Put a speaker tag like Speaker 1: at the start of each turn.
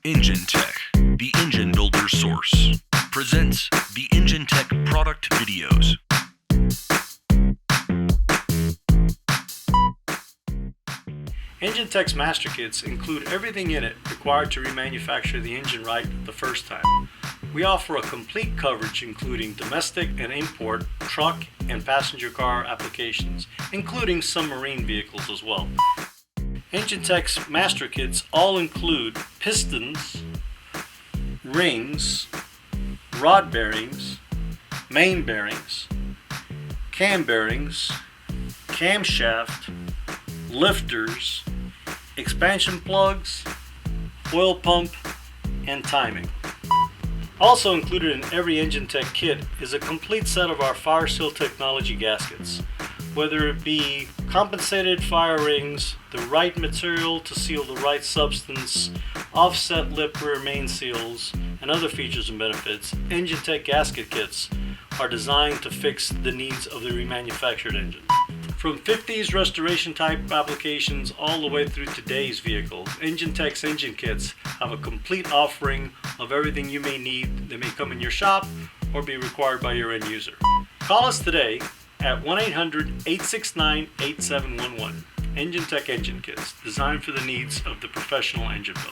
Speaker 1: Enginetech, the engine builder's source, presents the Enginetech product videos.
Speaker 2: Enginetech's master kits include everything in it required to remanufacture the engine right the first time. We offer a complete coverage including domestic and import, truck and passenger car applications, including some marine vehicles as well. Enginetech's master kits all include pistons, rings, rod bearings, main bearings, cam bearings, camshaft, lifters, expansion plugs, oil pump, and timing. Also included in every Enginetech kit is a complete set of our fire seal technology gaskets. Whether it be compensated fire rings, the right material to seal the right substance, offset lip rear main seals, and other features and benefits, Enginetech gasket kits are designed to fix the needs of the remanufactured engine. From 50s restoration type applications all the way through today's vehicles, Enginetech's engine kits have a complete offering of everything you may need that may come in your shop or be required by your end user. Call us today at 1-800-869-8711. Enginetech engine kits, designed for the needs of the professional engine builder.